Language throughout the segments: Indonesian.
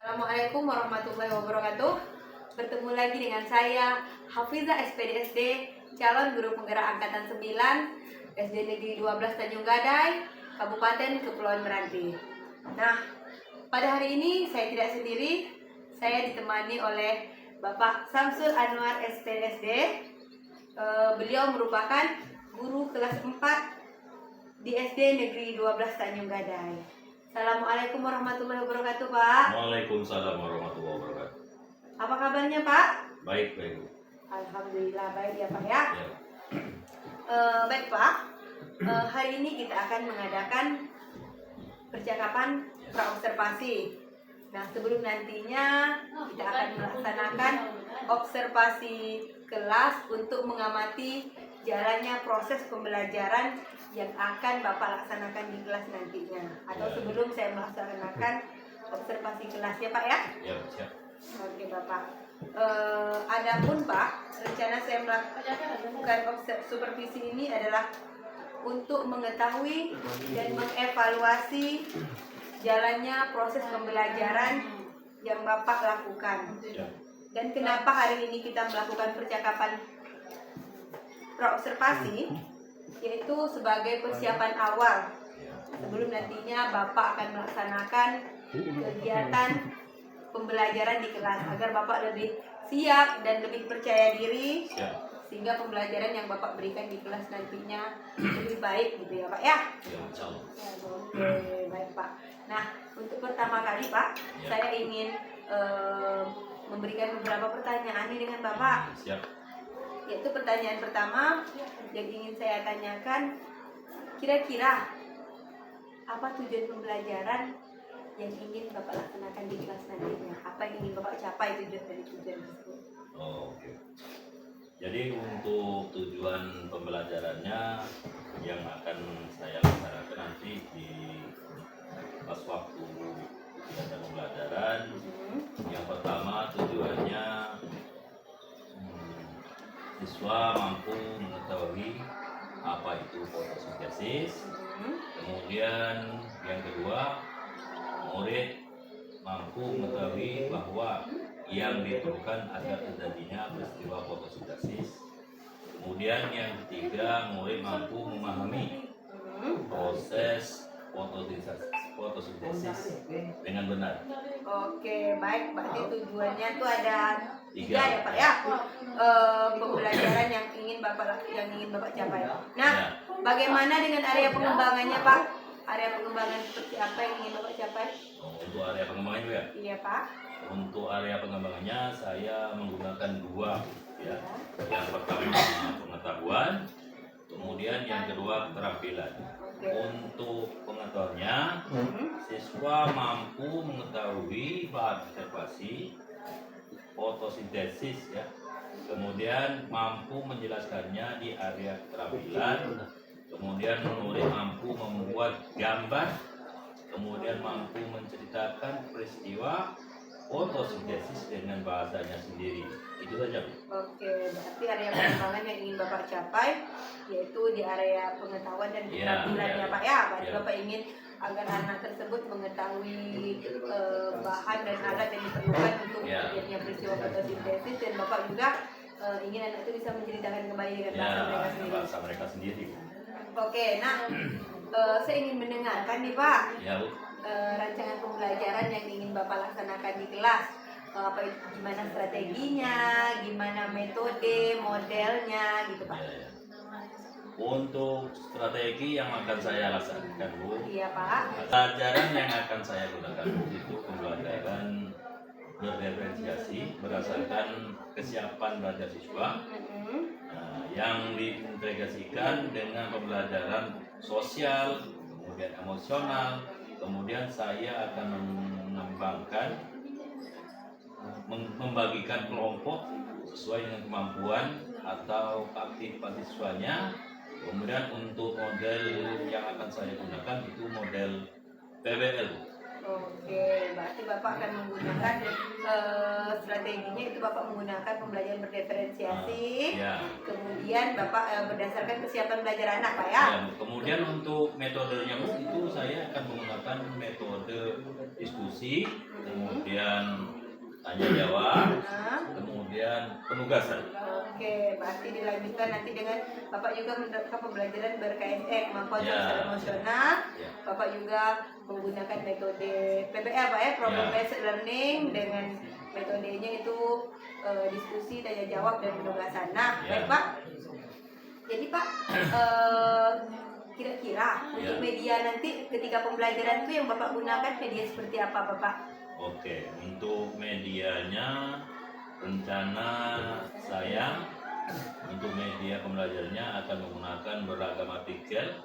Assalamualaikum warahmatullahi wabarakatuh. Bertemu lagi dengan saya Hafizah SPDSD, calon guru penggerak angkatan 9 SD Negeri 12 Tanjung Gadai, Kabupaten Kepulauan Meranti. Nah, pada hari ini saya tidak sendiri, saya ditemani oleh Bapak Samsul Anwar SPDSD. Beliau merupakan guru kelas 4 di SD Negeri 12 Tanjung Gadai. Assalamualaikum warahmatullahi wabarakatuh, Pak. Waalaikumsalam warahmatullahi wabarakatuh. Apa kabarnya, Pak? Baik, baik. Alhamdulillah baik ya, Pak ya. Ya. Baik, Pak. Hari ini kita akan mengadakan percakapan praobservasi. Nah, sebelum nantinya kita akan melaksanakan observasi kelas untuk mengamati jalannya proses pembelajaran yang akan Bapak laksanakan di kelas nantinya. Atau sebelum saya melaksanakan observasi kelas ya, Pak ya? Ya, siap. Oke, Bapak. Adapun Pak, rencana saya melakukan supervisi ini adalah untuk mengetahui dan mengevaluasi jalannya proses pembelajaran yang Bapak lakukan. Ya. Dan kenapa hari ini kita melakukan percakapan praobservasi, yaitu sebagai persiapan awal sebelum nantinya Bapak akan melaksanakan kegiatan pembelajaran di kelas agar Bapak lebih siap dan lebih percaya diri. Siap. Sehingga pembelajaran yang Bapak berikan di kelas nantinya lebih baik gitu ya, Pak ya. Ya, insya Allah. Oke, baik, Pak. Nah, untuk pertama kali, Pak, saya ingin memberikan beberapa pertanyaan nih dengan Bapak. Siap. Yaitu pertanyaan pertama yang ingin saya tanyakan, kira-kira apa tujuan pembelajaran yang ingin Bapak laksanakan di kelas nantinya? Apa yang ingin Bapak capai tujuan dari tujuan tersebut? Oh, oke. Jadi untuk tujuan pembelajarannya yang akan saya laksanakan nanti di pas waktu kegiatan pembelajaran, yang pertama tujuannya siswa mampu mengetahui apa itu fotosintesis. Kemudian yang kedua, murid mampu mengetahui bahwa yang diperlukan agar terjadinya peristiwa fotosintesis. Kemudian yang ketiga, murid mampu memahami proses fotosintesis dengan benar. Oke, baik. Berarti tujuannya tuh ada tiga Tiga. ya, Pak ya. Pembelajaran yang ingin Bapak capai. Nah, bagaimana dengan area pengembangannya, Pak? Area pengembangan seperti apa yang ingin Bapak capai? Untuk area pengembangan juga. Iya, Pak. Untuk area pengembangannya saya menggunakan dua, ya. Yang pertama pengetahuan, kemudian yang kedua keterampilan. Untuk pengetahuannya, siswa mampu mengetahui bahan observasi fotosintesis, ya. Kemudian mampu menjelaskannya di area keterampilan. Kemudian murid mampu membuat gambar. Kemudian mampu menceritakan peristiwa fotosintesis dengan bahasanya sendiri. Itu saja, Bu. Oke, berarti area pengembangan yang ingin Bapak capai yaitu di area pengetahuan dan keterampilan ya, Pak ya. Berarti Bapak ingin agar anak tersebut mengetahui bahan dan alat yang diperlukan untuk terjadinya peristiwa fotosintesis, dan Bapak juga ingin anak itu bisa menceritakan kembali dengan bahasa mereka sendiri. Oke, nah saya ingin mendengarkan nih, Pak. Ya, Bu. Rancangan pembelajaran yang ingin Bapak laksanakan di kelas. Gimana strateginya, gimana metode, modelnya gitu, Pak. Ya. Untuk strategi yang akan saya laksanakan, Bu. Iya, Pak. Pelajaran yang akan saya gunakan, Bu, itu pembelajaran berdiferensiasi berdasarkan kesiapan belajar siswa. Yang diintegrasikan dengan pembelajaran sosial, kemudian emosional. Kemudian saya akan membagikan kelompok sesuai dengan kemampuan atau keaktifan siswanya. Kemudian untuk model yang akan saya gunakan itu model PBL. Oke, berarti Bapak akan menggunakan strateginya itu Bapak menggunakan pembelajaran berdiferensiasi. Ya. Kemudian Bapak berdasarkan kesiapan belajar anak, Pak ya. Ya, kemudian untuk metodenya itu saya akan menggunakan metode diskusi, kemudian tanya jawab, kemudian penugasan. Oke, berarti dilanjutkan nanti dengan Bapak juga menerapkan pembelajaran ber-KSE, kemampuan sosial emosional. Bapak juga menggunakan metode PBL, Pak ya, problem based learning, dengan metodenya itu diskusi, tanya jawab, dan penugasan. Nah, baik Pak. Jadi Pak, kira-kira untuk media nanti ketika pembelajaran itu yang Bapak gunakan media seperti apa, Bapak? Oke, untuk medianya rencana saya untuk media pembelajarannya akan menggunakan beragam artikel,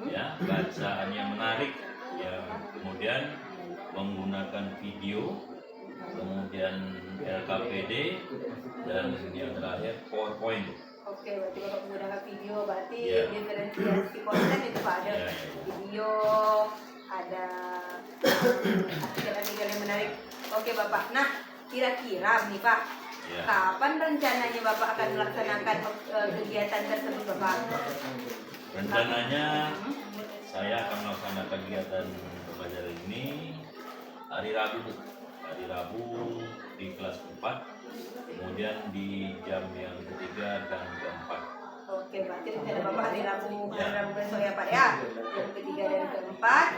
ya, bacaan yang menarik, ya, kemudian menggunakan video, kemudian LKPD, dan yang terakhir PowerPoint. Oke, berarti Bapak menggunakan video, berarti diferensiasi konten itu Pak, ada video, ada artikel-artikel yang menarik. Oke Bapak, nah kira-kira nih Pak, kapan rencananya Bapak akan melaksanakan kegiatan tersebut Bapak? Rencananya saya akan melaksanakan kegiatan pembelajaran ini hari Rabu di kelas 4, kemudian di jam yang ketiga dan keempat. Oke, berarti rencana Bapak hari Rabu besok ya Pak ya, jam ketiga dan keempat.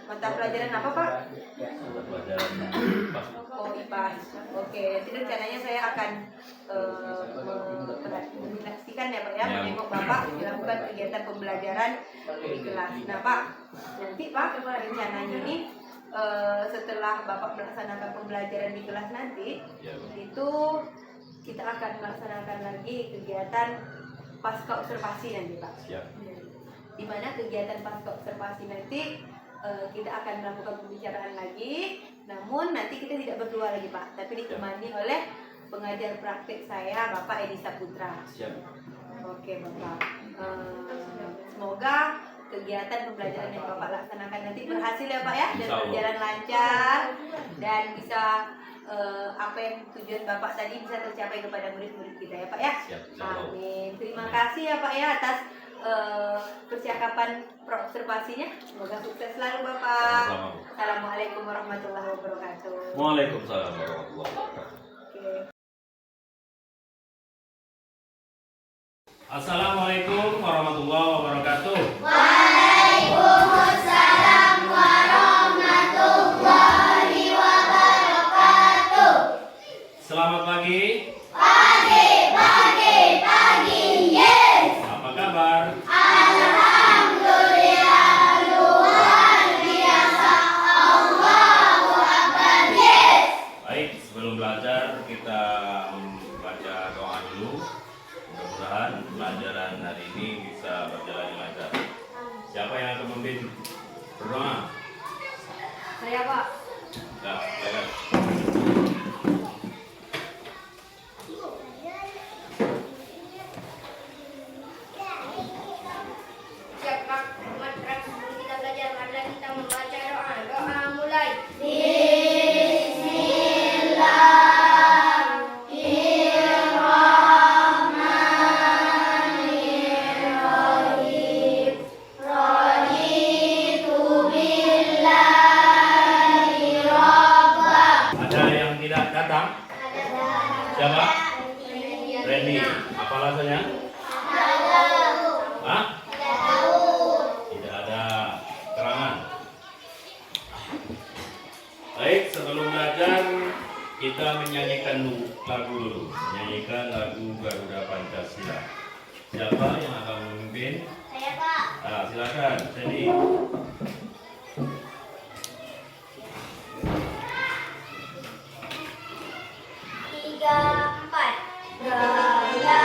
Mata pelajaran apa Pak? Mata pelajaran IPA. Oh IPA. Oke, jadi rencananya saya akan menyaksikan ya Pak ya, menengok Bapak melakukan kegiatan pembelajaran di kelas. Nah Pak, nanti Pak rencananya ini setelah Bapak melaksanakan pembelajaran di kelas nanti, itu kita akan melaksanakan lagi kegiatan pasca observasi nanti Pak. Di mana kegiatan pasca observasi nanti kita akan melakukan pembicaraan lagi, namun nanti kita tidak berdua lagi Pak, tapi ditemani oleh pengajar praktik saya Bapak Edi Saputra. Oke Bapak, semoga kegiatan pembelajaran yang Bapak laksanakan nanti berhasil ya Pak ya, dan berjalan lancar, dan bisa apa yang tujuan Bapak tadi bisa tercapai kepada murid-murid kita ya Pak ya. Amin. Terima kasih ya Pak ya atas percakapan observasinya. Semoga sukses selalu Bapak. Assalamualaikum warahmatullahi wabarakatuh. Waalaikumsalam warahmatullahi wabarakatuh. Assalamualaikum warahmatullahi wabarakatuh. Waalaikumsalam warahmatullahi wabarakatuh. Selamat pagi. Pagi, yes. Apa kabar? Alhamdulillah, luar biasa. Allahu Akbar, yes. Baik, sebelum belajar kita membaca doa dulu. Mudah-mudahan pelajaran hari ini bisa berjalan lancar. Siapa yang akan memimpin berdoa? Saya Pak. Ya, silakan. Siap Pak, sebelum kita belajar, marilah kita membaca doa. Doa mulai. Ada yang tidak datang? Siapa? Randy. Apa alasannya? Hah? Tidak ada keterangan. Baik, sebelum belajar kita menyanyikan lagu dulu. Menyanyikan lagu Garuda Pancasila. Siapa yang akan memimpin? Saya Pak. Nah, silakan, Randy. Tiga, empat. Pancasila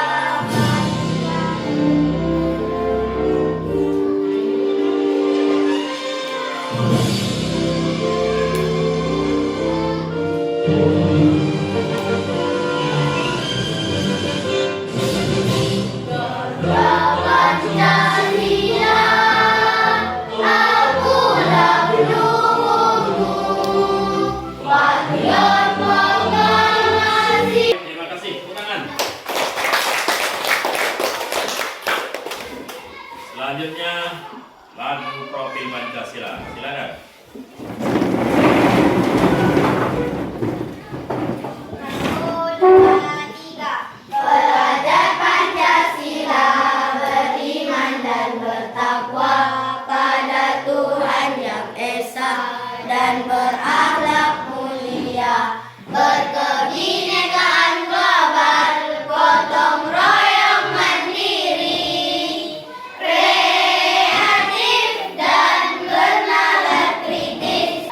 silakan. Satu, dua, tiga. Belajar Pancasila, beriman dan bertakwa pada Tuhan yang Esa dan berakhlak mulia, berkebinekaan global, gotong royong mandiri, kreatif dan bernalar kritis.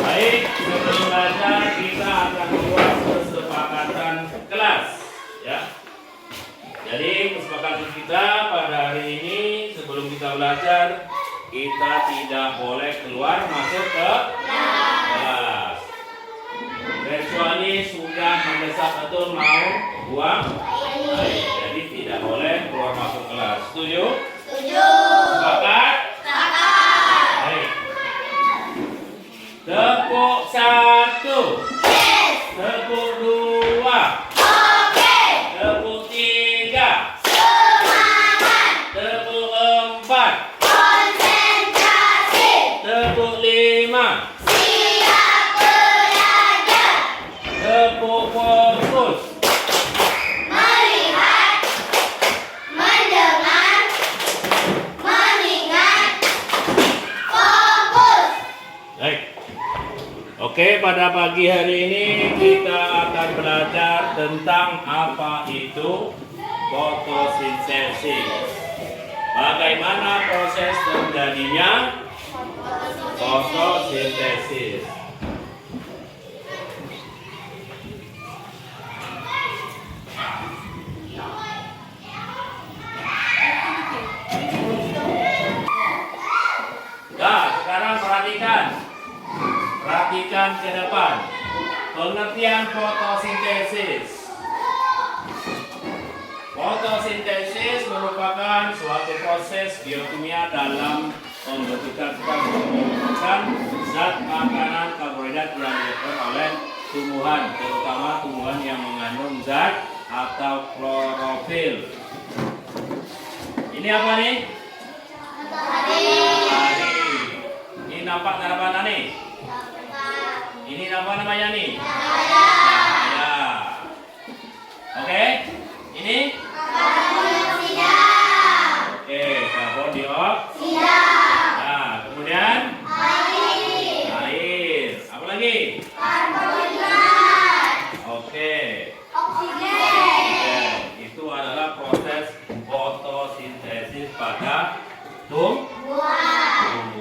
Baik, sebelum belajar kita akan membuat kesepakatan kelas, ya. Jadi kesepakatan kita pada hari ini sebelum kita belajar, kita tidak boleh keluar masuk ke kelas. Kecuali sudah mendesak atau mau buang air. Jadi tidak boleh keluar masuk kelas. Setuju? Setuju. Sepakat? Sepakat. Baik. Tepuk 1. Yes. Tepuk 2. Oke. Tepuk 3. Semangat. Tepuk 4. Konsentrasi. Tepuk 5. Siap belajar. Tepuk fokus. Melihat, mendengar, mengingat, fokus. Baik. Oke, pada pagi hari ini kita akan belajar tentang apa itu fotosintesis. Bagaimana proses terjadinya fotosintesis. Nah, sekarang perhatikan. Perhatikan ke depan. Pengertian fotosintesis. Fotosintesis merupakan suatu proses biokimia dalam pembentukan zat makanan karbohidrat yang dilakukan oleh tumbuhan, terutama tumbuhan yang mengandung zat atau klorofil. Ini apa nih? Matahari. Ini nampak tanda-tanda nih. Ini apa namanya nih? Cahaya. Oke, ini? Oke, karbon dioksida. Nah, kemudian? Air. Apa lagi? Oke. Oksigen. Itu adalah proses fotosintesis pada tumbuhan.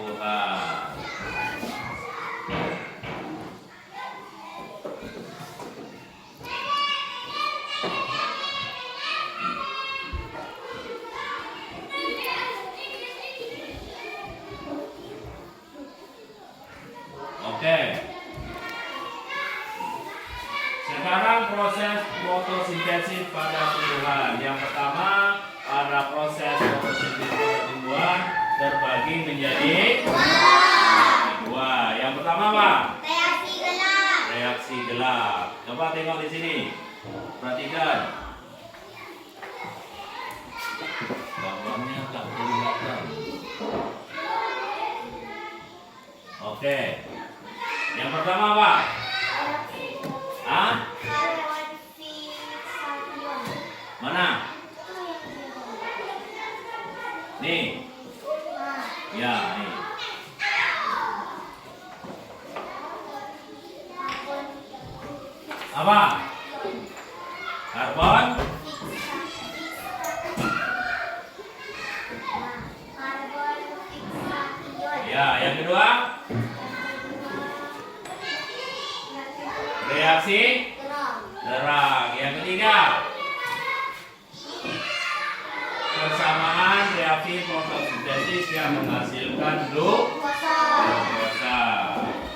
Oke. Sekarang proses fotosintesis pada tumbuhan. Yang pertama, ada proses fotosintesis pada tumbuhan terbagi menjadi dua. Yang pertama apa? Reaksi gelap. Reaksi gelap. Coba tengok di sini. Perhatikan. Gambarnya tak kelihatan. Oke. Yang pertama apa? Hah? Mana? Nih. Ya, nih. Apa? Karbon? Ya, yang kedua? Reaksi terang. Yang ketiga? Persamaan reaksi fotosintesis yang menghasilkan glukosa.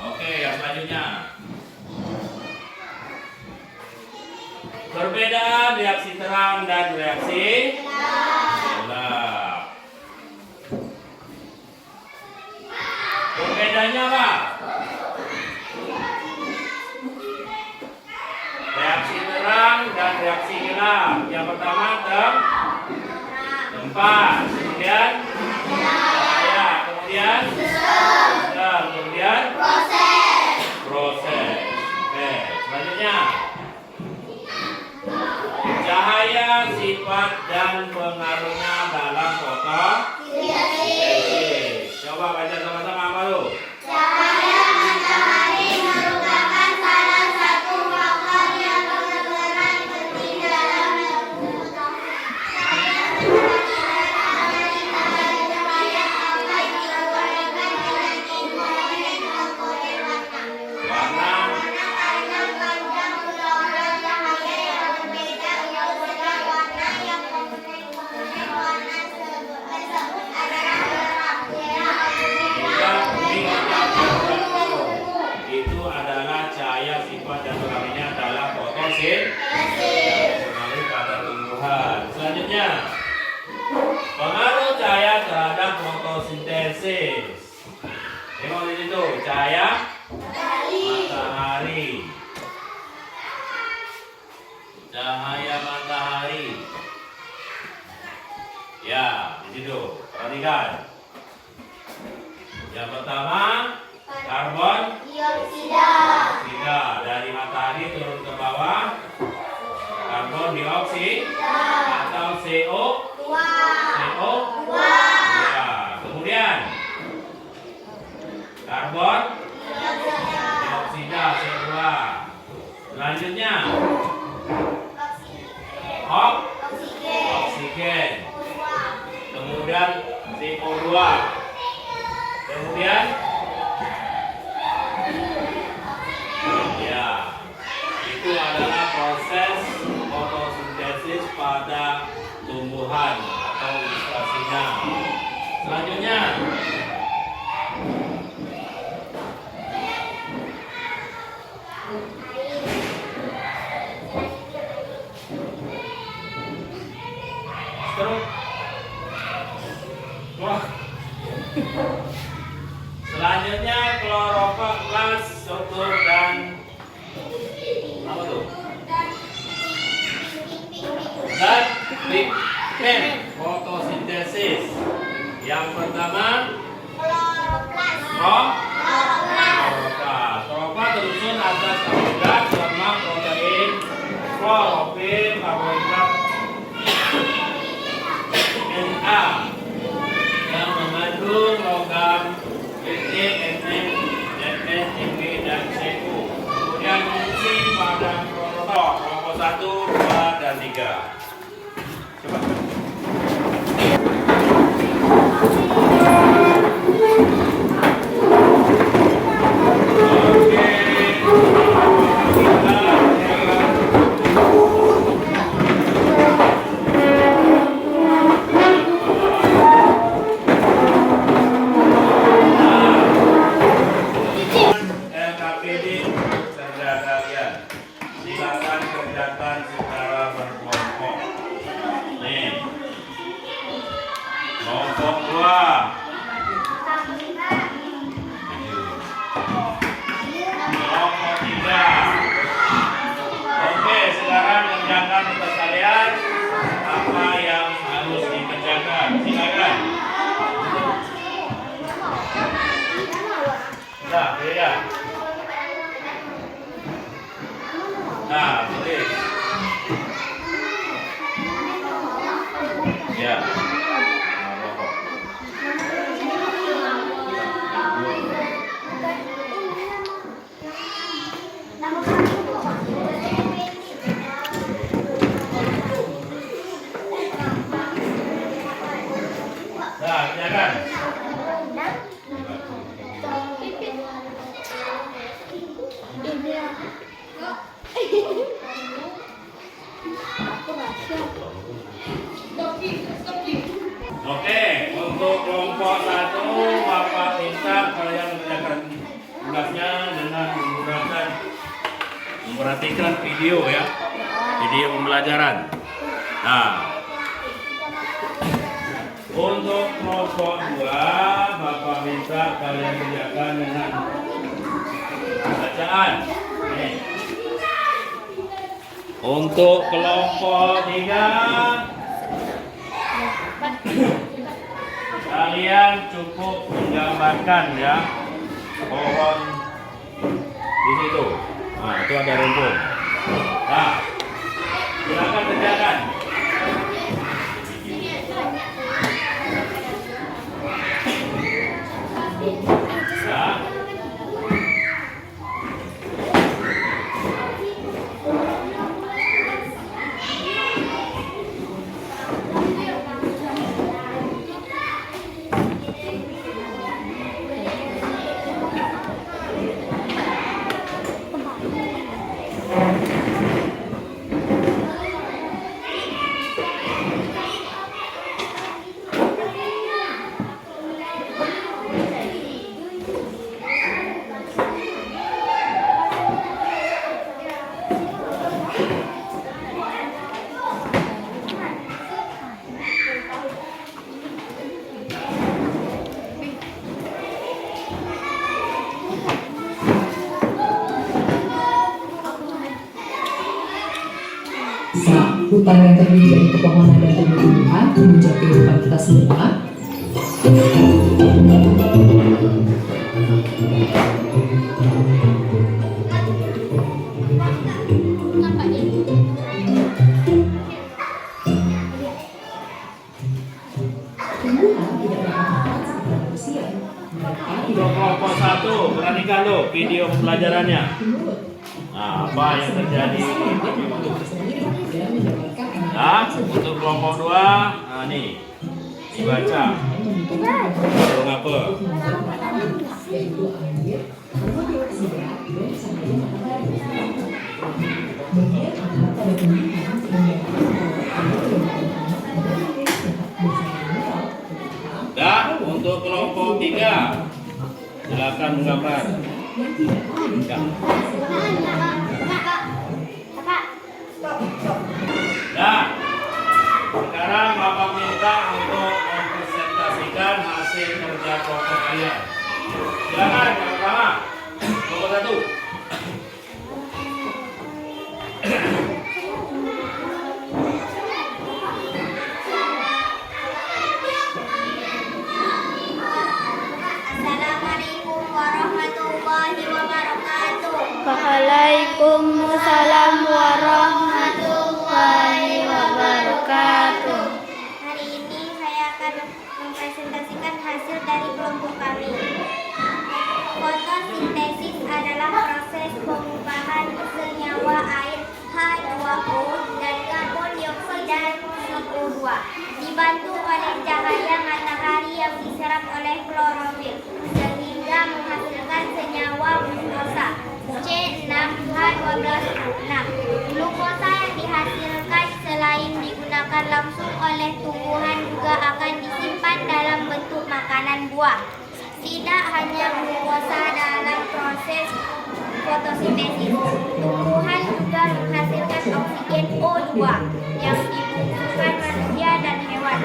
Oke, yang selanjutnya. Perbedaan reaksi terang dan reaksi gelap. Perbedaannya apa? Reaksi terang dan reaksi gelap. Yang pertama terang. Empat. Kemudian cahaya. Kemudian kemudian proses. Oke, selanjutnya cahaya, sifat dan pengaruhnya dalam fotosintesis. Coba baca sama-sama apa tuh? Cahaya matahari merupakan salah satu faktor yang berperan penting dalam itu adalah cahaya, sifat dan pengaruhnya dalam fotosintesis. Pengaruh pada tumbuhan. Selanjutnya, pengaruh cahaya terhadap fotosintesis. Tengok di situ, cahaya matahari. Cahaya matahari. Ya, di situ. Perhatikan. Yang pertama, karbon dioksida. dioksida dari matahari turun ke bawah. Karbon dioksida atau CO. Ya. Kemudian karbon dioksida CO2. Selanjutnya oksigen. Kemudian CO2. Kemudian ya, itu adalah proses fotosintesis pada tumbuhan atau ilustrasinya. Selanjutnya selanjutnya klorofil, struktur dan apa tuh? Dan pigmen fotosintesis. Yang pertama klorofil tersusun atas karbohidrat, lemak, protein, klorofil, karbohidrat Na yang mengandung logam Pt, Mn, Zn, Mg, dan Cu. Kemudian fungsi pada kelompok 1, 2, dan 3. Coba. Silakan kerjakan secara berkelompok. Nih, kelompok 2. Kelompok 3. Oke, sekarang kerjakan untuk kalian apa yang harus dikerjakan. Silakan. Nah, beda. Nah, tulis. Ya. Nah, kerjakan. Oke, untuk kelompok 1, Bapak minta kalian mengerjakan tugasnya dengan menggunakan memperhatikan video ya, video pembelajaran. Nah, untuk kelompok 2, Bapak minta kalian kerjakan dengan bacaan. Nih. Untuk kelompok 3, Kalian cukup menggambarkan ya pohon di situ. Nah, itu ada rumput. Nah, silakan kerjakan. Ya. Hutan yang terdiri dari pepohonan dan tumbuh-tumbuhan menjadi kehidupan kita semua. Tumbuhan tidak dapat seperti manusia. Mereka Untuk kelompok 1, perhatikan lo video pembelajarannya. Nah, apa yang terjadi? Nah, untuk kelompok 2, nah nih dibaca. Burung apa? Dan untuk kelompok 3, silakan menggambar. Ya. Nah, sekarang Bapak minta untuk mempresentasikan hasil kerja kelompok kalian. Silakan yang pertama, kelompok 1. Assalamualaikum warahmatullahi wabarakatuh. Waalaikumsalam warahmatullahi wabarakatuh. Hari ini saya akan mempresentasikan hasil dari kelompok kami. Fotosintesis adalah proses pengubahan senyawa air H2O dan karbon dioksida CO2 dibantu oleh cahaya matahari yang diserap oleh klorofil sehingga menghasilkan senyawa glukosa C6H12O6. Glukosa yang dihasilkan selain digunakan langsung oleh tumbuhan juga akan disimpan dalam bentuk makanan buah. Tidak hanya glukosa dalam proses fotosintesis, tumbuhan juga menghasilkan oksigen O2 yang dibutuhkan manusia dan hewan.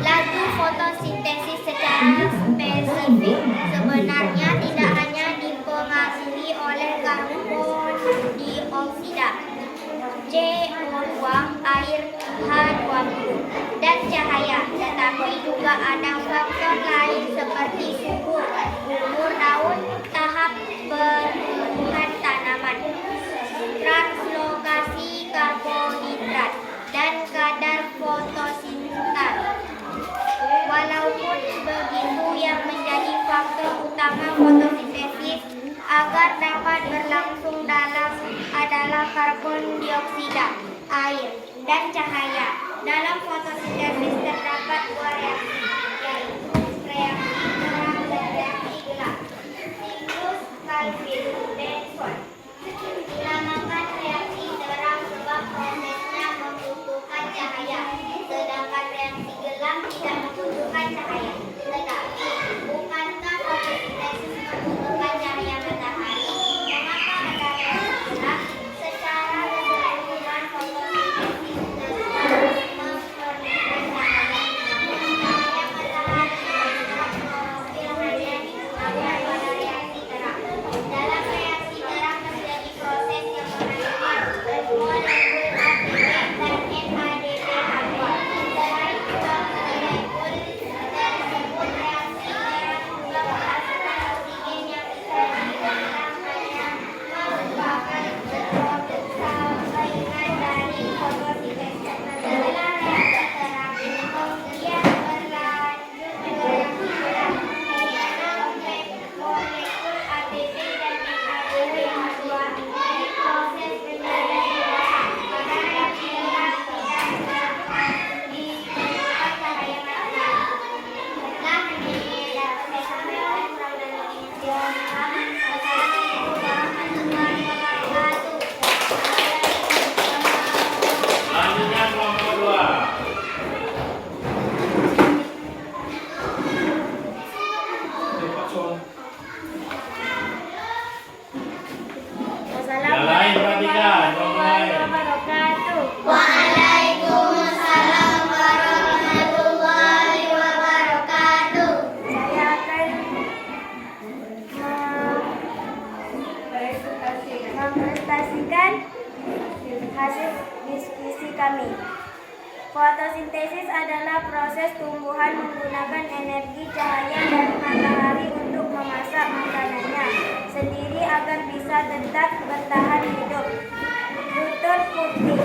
Laju fotosintesis secara spesifik sebenarnya tidak hanya dipengaruhi oleh karbon dioksida, CO2, air, H20, dan cahaya, tetapi juga ada faktor lain seperti suhu, umur daun, tahap pertumbuhan tanaman, translokasi karbohidrat, dan kadar fotosintase. Walaupun begitu, yang menjadi faktor utama fotosintesis agar dapat berlangsung adalah karbon dioksida, air, dan cahaya. Dalam fotosintesis terdapat dua reaksi, yaitu reaksi terang dan reaksi gelap. Siklus Calvin-Benson dinamakan reaksi terang sebab prosesnya membutuhkan cahaya, sedangkan reaksi gelap tidak membutuhkan cahaya. Tetapi, bukankah fotosintesis membutuhkan cahaya matahari? Mengapa ada reaksi gelap? Secara keseluruhan fotosintesis memerlukan cahaya. Fotosintesis adalah proses tumbuhan menggunakan energi cahaya dari matahari untuk memasak makanannya sendiri agar bisa tetap bertahan hidup. Tutur putih.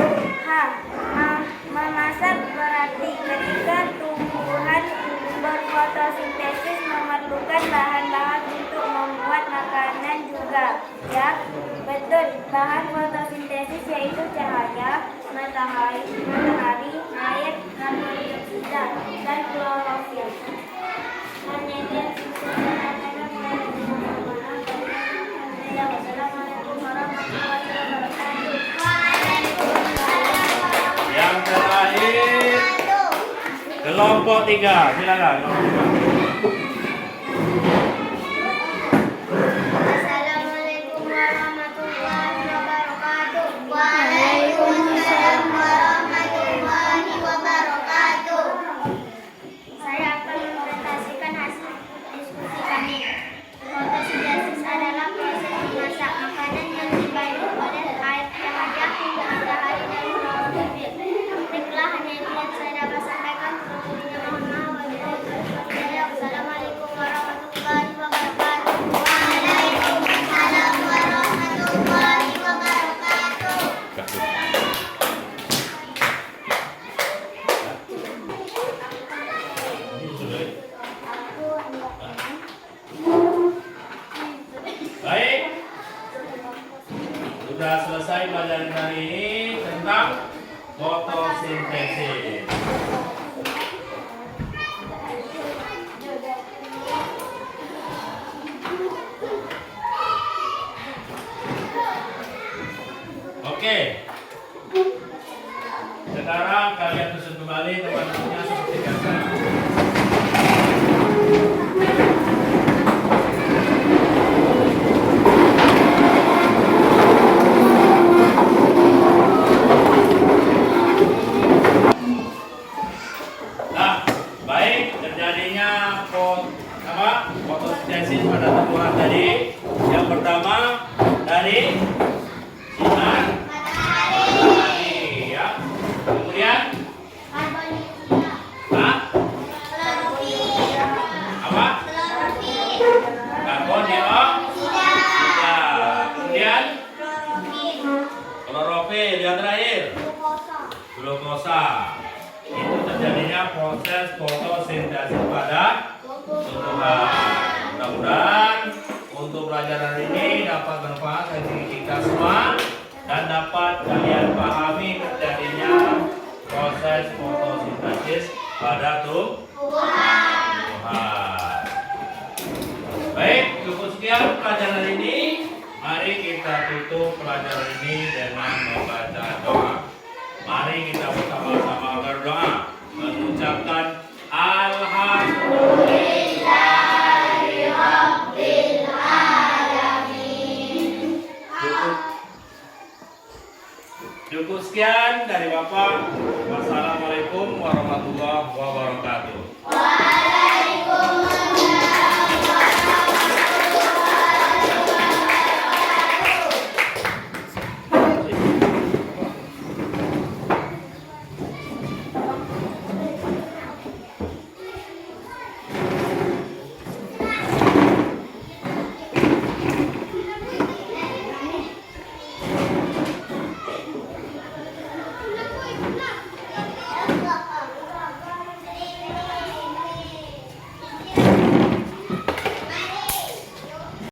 Memasak berarti ketika tumbuhan berfotosintesis memerlukan bahan-bahan untuk membuat makanan juga. Ya, betul. Bahan fotosintesis yaitu cahaya, matahari, air, karbon dioksida, dan klorofil. Wassalamualaikum warahmatullahi wabarakatuh. Yang terakhir kelompok 3, silakan kelompok 3. Assalamualaikum warahmatullahi wabarakatuh. Waalaikumsalam warahmatullahi wabarakatuh. Saya akan mempresentasikan hasil diskusi kami. Fotosintesis adalah proses memasak makanan yang dibantu oleh air, cahaya, matahari, dan klorofil. Baiklah, hanya itu yang saya dapat sampaikan. Mohon maaf. Wassalamualaikum warahmatullahi wabarakatuh. Waalaikumsalam warahmatullahi wabarakatuh. Baik, sudah selesai pelajaran hari ini tentang fotosintesis. Oke, sekarang kalian susun kembali teman-temannya seperti biasa. Nah, baik, terjadinya fotosintesis pada tumbuhan tadi. Yang pertama dari sinar matahari, ya. Kemudian apa? Karbon dioksida. Kemudian klorofil. Yang terakhir glukosa. Itu terjadinya proses fotosintesis pada tumbuhan. Mudah-mudahan untuk pelajaran ini dapat bermanfaat bagi kita semua dan dapat kalian pahami terjadinya proses fotosintesis pada tumbuhan. Baik, cukup sekian pelajaran ini. Mari kita tutup pelajaran ini dengan membaca doa. Mari kita bersama-sama berdoa mengucapkan Alhamdulillahirabbil alamin. Cukup sekian dari Bapak.